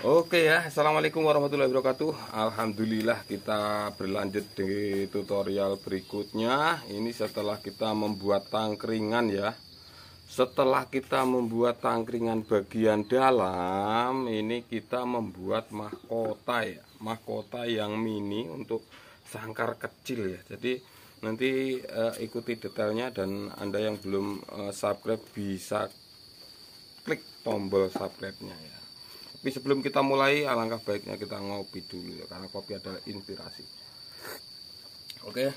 Oke ya, assalamualaikum warahmatullahi wabarakatuh. Alhamdulillah kita berlanjut di tutorial berikutnya. Ini setelah kita membuat tangkringan ya. Setelah kita membuat tangkringan bagian dalam, ini kita membuat mahkota ya. Mahkota yang mini untuk sangkar kecil ya. Jadi nanti ikuti detailnya, dan Anda yang belum subscribe bisa klik tombol subscribe-nya ya. Tapi sebelum kita mulai, alangkah baiknya kita ngopi dulu ya, karena kopi adalah inspirasi. Oke,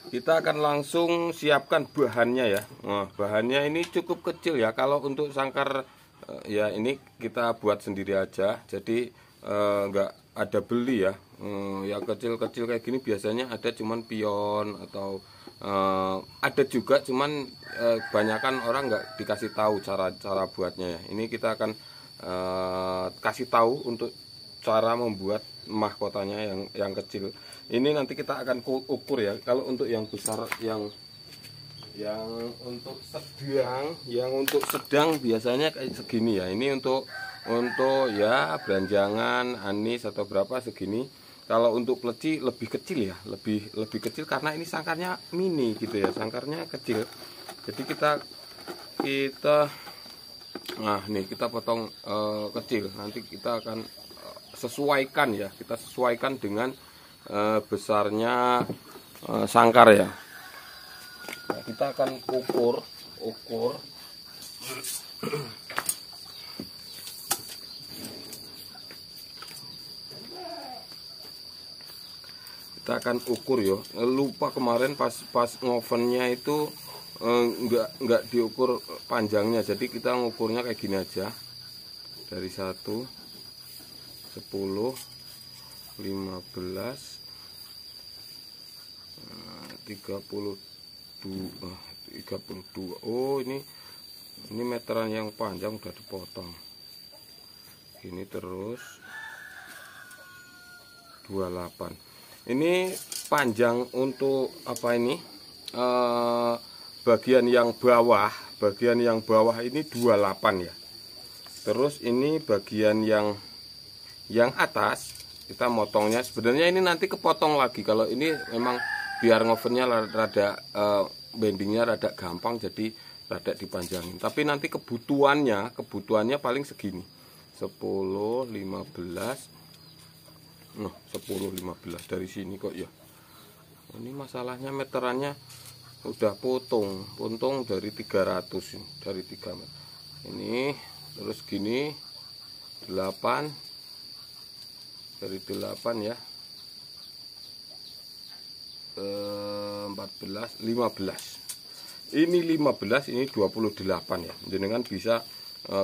kita akan langsung siapkan bahannya ya. Nah, bahannya ini cukup kecil ya. Kalau untuk sangkar ya ini kita buat sendiri aja. Jadi nggak ada beli ya. Yang kecil-kecil kayak gini biasanya ada cuman pion atau ada juga, cuman kebanyakan orang nggak dikasih tahu cara buatnya ya. Ini kita akan kasih tahu untuk cara membuat mahkotanya yang kecil. Ini nanti kita akan ukur ya. Kalau untuk yang besar, yang untuk sedang biasanya kayak segini ya. Ini untuk ya belanjangan anis atau berapa segini. Kalau untuk pleci lebih kecil ya, lebih kecil karena ini sangkarnya mini gitu ya, sangkarnya kecil. Jadi kita nah nih kita potong kecil. Nanti kita akan sesuaikan ya, kita sesuaikan dengan besarnya sangkar ya. Nah, kita akan ukur. Kita akan ukur ya. Lupa kemarin pas ngovennya itu nggak diukur panjangnya, jadi kita ngukurnya kayak gini aja. Dari 1, 10, 15, 32. Oh, ini meteran yang panjang udah dipotong. Ini terus 28. Ini panjang untuk apa ini? Bagian yang bawah ini 28 ya. Terus ini bagian yang atas kita motongnya, sebenarnya ini nanti kepotong lagi. Kalau ini memang biar ngovennya rada bendingnya rada gampang, jadi rada dipanjangin. Tapi nanti kebutuhannya paling segini. 10, 15. Nah, 10, 15 dari sini kok ya. Ini masalahnya meterannya udah potong dari 300 ini, dari 3 meter. Ini terus gini 8, dari 8 ya. 14, 15. Ini 15, ini 28 ya. Jenengan bisa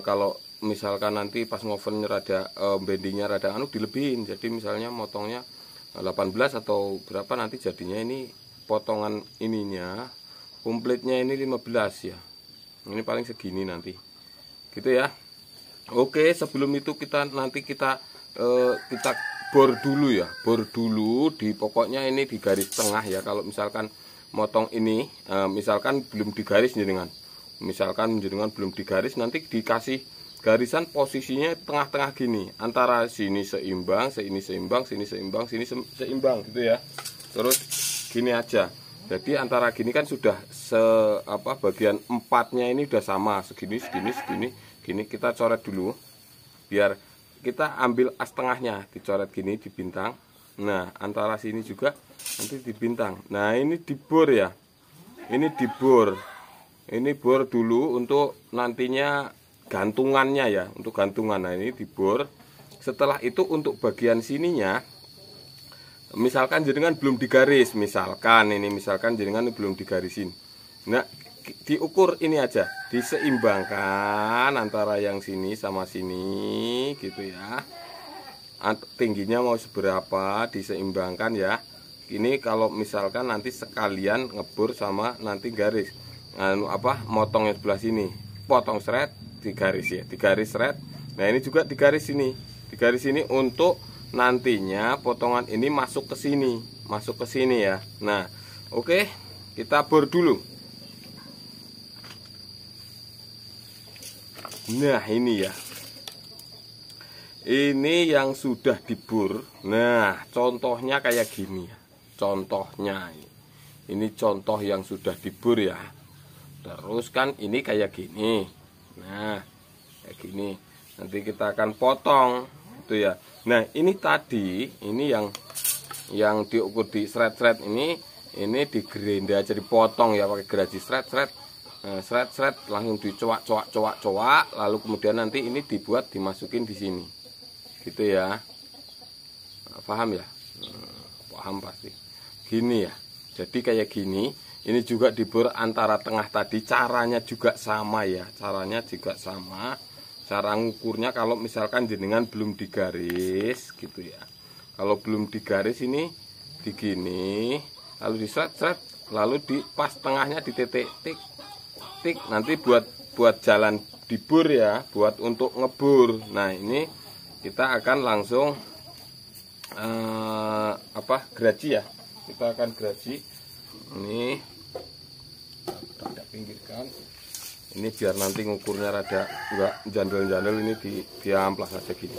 kalau misalkan nanti pas ngoven rada bendingnya rada dilebihin, jadi misalnya motongnya 18 atau berapa, nanti jadinya ini potongan ininya komplitnya ini 15 ya. Ini paling segini nanti gitu ya. Oke, sebelum itu kita bor dulu ya, di pokoknya ini di garis tengah ya. Kalau misalkan motong ini misalkan belum digaris jenengan, belum digaris, nanti dikasih garisan posisinya tengah-tengah gini, antara sini seimbang, sini seimbang, sini seimbang, sini seimbang gitu ya. Terus gini aja. Jadi antara gini kan sudah bagian 4-nya ini udah sama, segini. Kita coret dulu. Biar kita ambil as tengahnya, dicoret gini di bintang. Nah, antara sini juga nanti di bintang. Nah, ini dibor ya. Ini bor dulu untuk nantinya gantungannya ya, untuk gantungan. Nah, ini dibor. Setelah itu untuk bagian sininya, misalkan jenengan belum digaris, misalkan jenengan belum digarisin. Nah, diukur ini aja, diseimbangkan antara yang sini sama sini gitu ya. Tingginya mau seberapa diseimbangkan ya. Ini kalau misalkan nanti sekalian ngebor sama nanti garis. Motongnya sebelah sini, potong seret, digaris ya, digaris seret. Nah, ini juga digaris sini untuk nantinya potongan ini masuk ke sini ya. Nah, oke, kita bor dulu. Nah, ini ya. Ini yang sudah dibur. Nah, contohnya kayak gini ya. Contohnya ini contoh yang sudah dibur ya. Terus kan ini kayak gini. Nah, kayak gini. Nanti kita akan potong itu ya. Nah, ini tadi ini yang diukur di sret-sret ini di gerinda aja, dipotong ya pakai geraji sret-sret. Nah, sret-sret langsung dicoak, lalu kemudian nanti ini dibuat dimasukin di sini. Gitu ya. Nah, paham ya? Paham pasti. Gini ya. Jadi kayak gini, ini juga dibor antara tengah tadi, caranya juga sama ya. Caranya juga sama. Cara ngukurnya kalau misalkan jenengan belum digaris gitu ya. Kalau belum digaris ini digini, lalu diseret-seret, lalu di pas tengahnya dititik tik tik, nanti buat jalan dibur ya, buat untuk ngebur. Nah, ini kita akan langsung geraji ya. Kita akan geraji. Ini rada pinggirkan. Ini biar nanti ngukurnya rada enggak jandel-jandel, ini diamplas saja gini.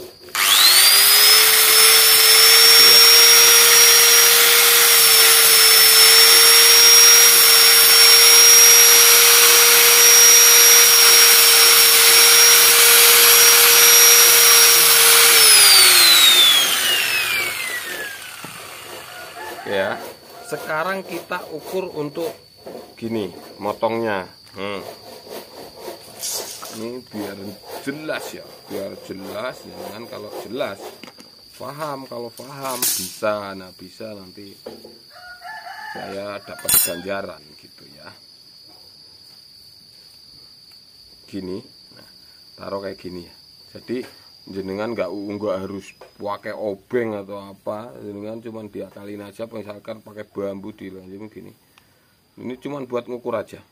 Ya, sekarang kita ukur untuk gini motongnya. Ini biar jelas ya, biar jelas ya kan. Kalau jelas paham, kalau paham bisa. Nah, bisa nanti saya dapat ganjaran gitu ya. Gini, nah, taruh kayak gini ya. Jadi jenengan nggak harus pakai obeng atau apa, jenengan cuman diakalin aja, misalkan pakai bambu dilanjut gini. Ini cuman buat ngukur aja.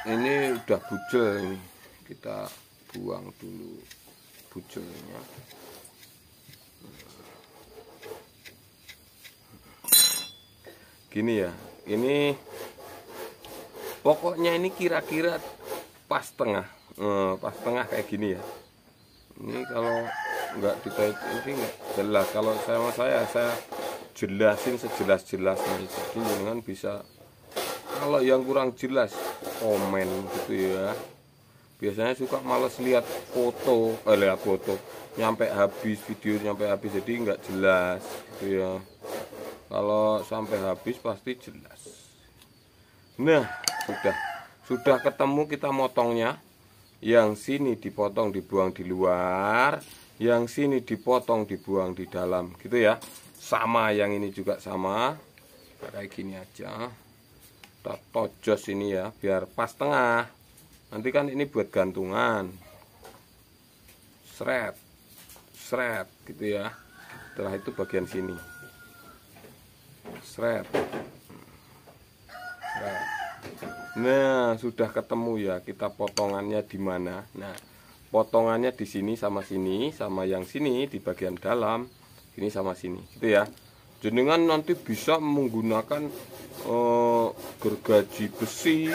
Ini udah bujel, ini kita buang dulu bujelnya. Gini ya, ini pokoknya ini kira-kira pas tengah. Pas tengah kayak gini ya. Ini kalau nggak ditarik ini nggak jelas. Kalau saya jelasin sejelas-jelasnya. Jadi jangan bisa, kalau yang kurang jelas komen gitu ya. Biasanya suka males lihat foto, nyampe habis, video nyampe habis, jadi nggak jelas gitu ya. Kalau sampai habis pasti jelas. Nah, sudah ketemu kita motongnya. Yang sini dipotong dibuang di luar, yang sini dipotong dibuang di dalam gitu ya. Sama, yang ini juga sama. Kayak gini aja. Kita tojos ini ya biar pas tengah. Nanti kan ini buat gantungan. Seret gitu ya. Setelah itu bagian sini. Seret. Nah, sudah ketemu ya kita potongannya di mana. Nah, potongannya di sini, sama yang sini di bagian dalam, ini sama sini, gitu ya. Jenengan nanti bisa menggunakan gergaji besi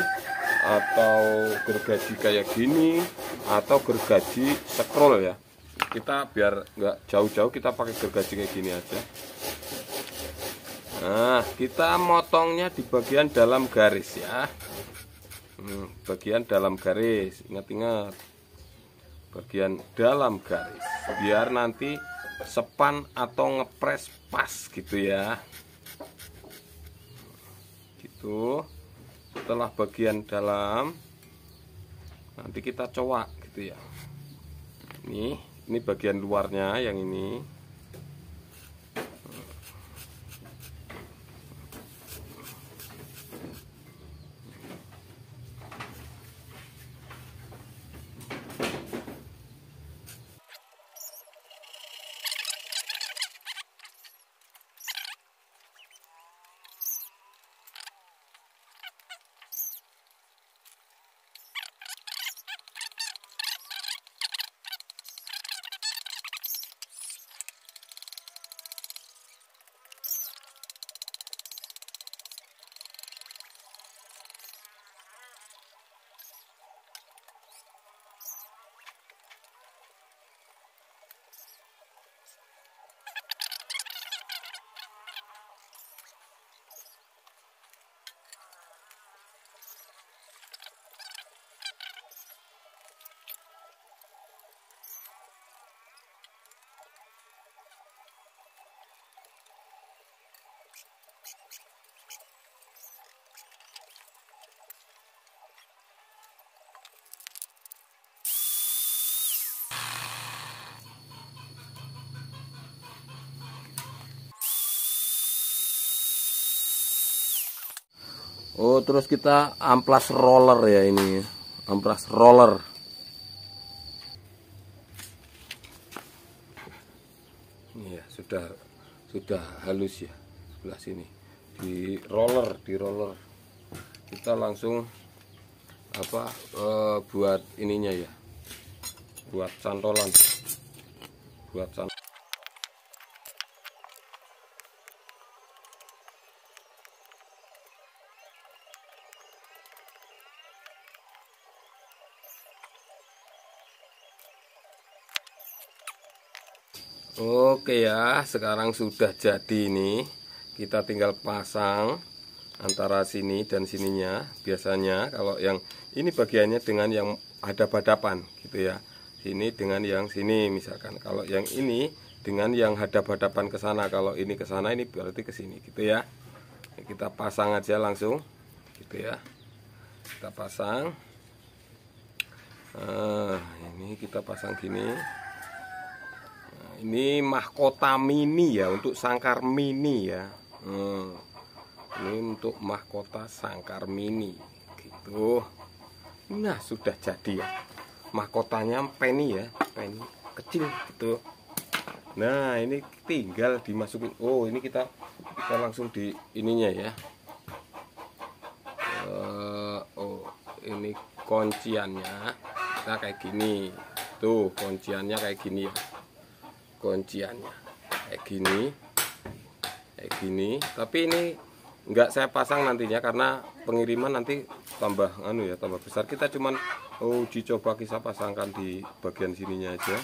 atau gergaji kayak gini atau gergaji scroll ya. Kita biar nggak jauh-jauh, kita pakai gergaji kayak gini aja. Nah, kita motongnya di bagian dalam garis ya. Bagian dalam garis, ingat-ingat, bagian dalam garis, biar nanti sepan atau ngepres pas gitu ya. Gitu. Setelah bagian dalam, nanti kita coak gitu ya. Ini bagian luarnya yang ini. Oh, terus kita amplas roller ya ini. Amplas roller. Ini ya, sudah halus ya sebelah sini. Di roller. Kita langsung buat ininya ya. Buat cantolan. Oke ya, sekarang sudah jadi ini. Kita tinggal pasang antara sini dan sininya. Biasanya kalau yang ini bagiannya dengan yang hadap-hadapan gitu ya. Sini dengan yang sini misalkan. Kalau yang ini dengan yang hadap-hadapan ke sana. Kalau ini ke sana, ini berarti ke sini gitu ya. Kita pasang aja langsung gitu ya. Kita pasang. Ini kita pasang gini. Ini mahkota mini ya, untuk sangkar mini ya. Ini untuk mahkota sangkar mini gitu. Nah, sudah jadi ya. Mahkotanya penny ya, penny kecil gitu. Nah, ini tinggal dimasukin. Oh, ini kita langsung di ininya ya. Oh, ini kunciannya. Kita kayak gini. Tuh, kunciannya kayak gini ya. Kunciannya kayak gini, tapi ini enggak saya pasang nantinya karena pengiriman nanti tambah tambah besar. Kita cuman uji coba kita pasangkan di bagian sininya aja.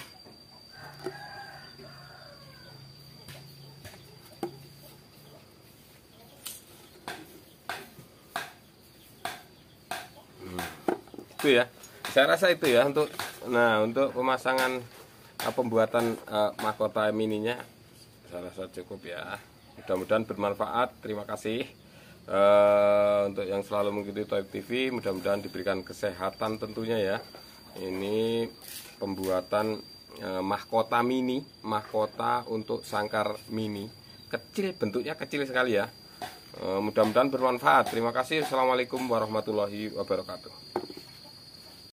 Itu ya, saya rasa itu ya untuk pemasangan pembuatan mahkota mininya saya rasa cukup ya. Mudah-mudahan bermanfaat. Terima kasih untuk yang selalu mengikuti Toib TV. Mudah-mudahan diberikan kesehatan tentunya ya. Ini pembuatan mahkota mini, mahkota untuk sangkar mini. Kecil, bentuknya kecil sekali ya. Mudah-mudahan bermanfaat. Terima kasih. Assalamualaikum warahmatullahi wabarakatuh.